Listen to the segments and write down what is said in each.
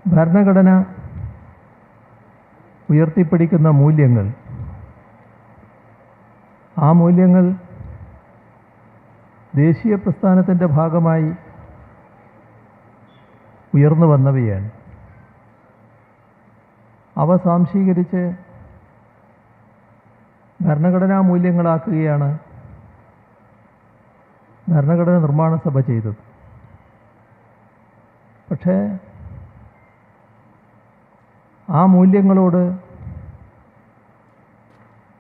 ഭരണഘടന ഉയർത്തിപ്പിടിക്കുന്ന മൂല്യങ്ങൾ, ആ മൂല്യങ്ങൾ ദേശീയ പ്രസ്ഥാനത്തിൻ്റെ ഭാഗമായി ഉയർന്നു വന്നവയാണ്. അവ സ്വാംശീകരിച്ച് ഭരണഘടനാ മൂല്യങ്ങളാക്കുകയാണ് ഭരണഘടന നിർമ്മാണ സഭ ചെയ്തത്. പക്ഷേ ആ മൂല്യങ്ങളോട്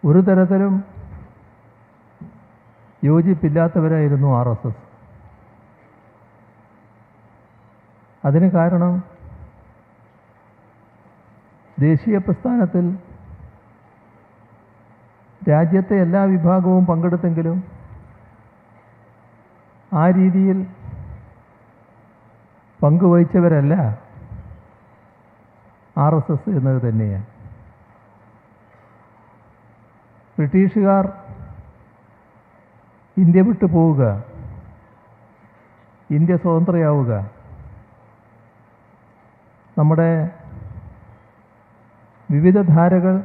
ഒരു തരത്തിലും യോജിപ്പില്ലാത്തവരായിരുന്നു RSS. അതിന് കാരണം ദേശീയ പ്രസ്ഥാനത്തിൽ രാജ്യത്തെ എല്ലാ വിഭാഗവും പങ്കെടുത്തെങ്കിലും ആ രീതിയിൽ പങ്കുവഹിച്ചവരല്ല RSS എന്നത് തന്നെയാണ്. ബ്രിട്ടീഷുകാർ ഇന്ത്യ വിട്ടു പോവുക, ഇന്ത്യ സ്വതന്ത്രയാവുക, നമ്മുടെ വിവിധ ധാരകൾ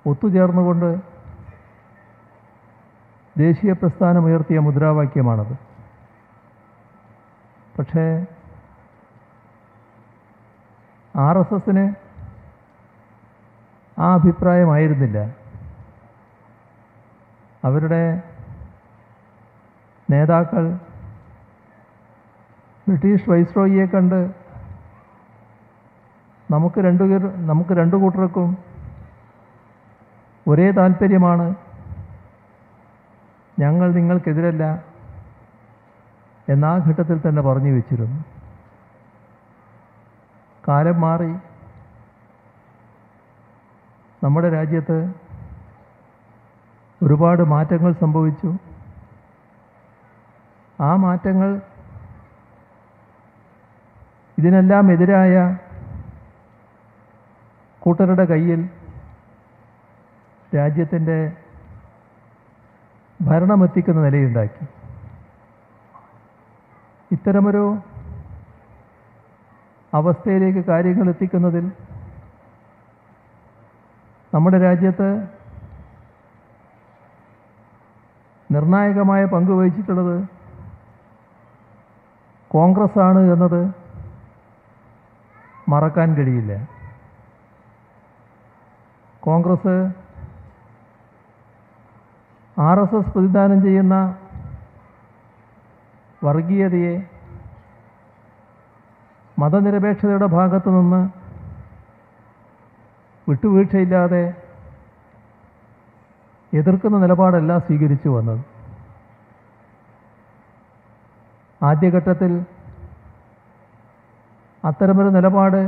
ഒത്തുചേർന്നുകൊണ്ട് ദേശീയ പ്രസ്ഥാനമുയർത്തിയ മുദ്രാവാക്യമാണത്. പക്ഷേ RSSന് ആ അഭിപ്രായമായിരുന്നില്ല. അവരുടെ നേതാക്കൾ ബ്രിട്ടീഷ് വൈസ്രോയിയെ കണ്ട് നമുക്ക് രണ്ടു കൂട്ടർക്കും ഒരേ താല്പര്യമാണ്, ഞങ്ങൾ നിങ്ങൾക്കെതിരല്ല എന്നാ ഘട്ടത്തിൽ തന്നെ പറഞ്ഞു വെച്ചിരുന്നു. കാലം മാറി. നമ്മുടെ രാജ്യത്ത് ഒരുപാട് മാറ്റങ്ങൾ സംഭവിച്ചു. ആ മാറ്റങ്ങൾ ഇതിനെല്ലാം എതിരായ കൂട്ടരുടെ കയ്യിൽ രാജ്യത്തിൻ്റെ ഭരണമെത്തിക്കുന്ന നിലയുണ്ടാക്കി. ഇത്തരമൊരു അവസ്ഥയിലേക്ക് കാര്യങ്ങൾ എത്തിക്കുന്നതിൽ നമ്മുടെ രാജ്യത്ത് നിർണായകമായ പങ്ക് വഹിച്ചിട്ടുള്ളത് കോൺഗ്രസ് ആണ് എന്നത് മറക്കാൻ കഴിയില്ല. കോൺഗ്രസ് RSS പ്രതിദാനം ചെയ്യുന്ന വർഗീയതയെ മതനിരപേക്ഷതയുടെ ഭാഗത്തു നിന്ന് വിട്ടുവീഴ്ചയില്ലാതെ എതിർക്കുന്ന നിലപാടല്ല സ്വീകരിച്ചു വന്നത്. ആദ്യഘട്ടത്തിൽ അത്തരമൊരു നിലപാട്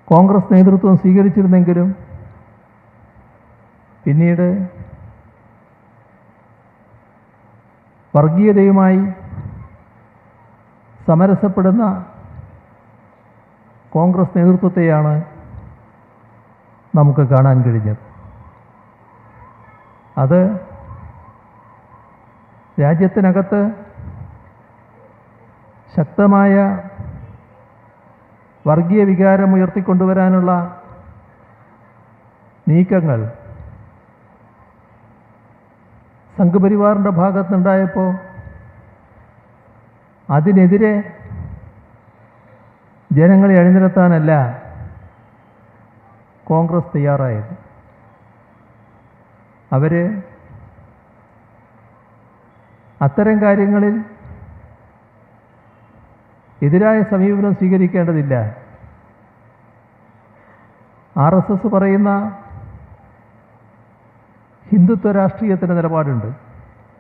കോൺഗ്രസ് നേതൃത്വം സ്വീകരിച്ചിരുന്നെങ്കിലും പിന്നീട് വർഗീയതയുമായി സമരസപ്പെടുന്ന കോൺഗ്രസ് നേതൃത്വത്തെയാണ് നമുക്ക് കാണാൻ കഴിഞ്ഞത്. അത് രാജ്യത്തിനകത്ത് ശക്തമായ വർഗീയ വികാരം ഉയർത്തിക്കൊണ്ടുവരാനുള്ള നീക്കങ്ങൾ സംഘപരിവാറിൻ്റെ ഭാഗത്തുനിന്നുണ്ടായപ്പോൾ അതിനെതിരെ ജനങ്ങളെ അണിനിരത്താനല്ല കോൺഗ്രസ് തയ്യാറായത്. അവർ അത്തരം കാര്യങ്ങളിൽ എതിരായ സമീപനം സ്വീകരിക്കേണ്ടതില്ല. RSS പറയുന്ന ഹിന്ദുത്വ രാഷ്ട്രീയത്തിൻ്റെ നിലപാടുണ്ട്.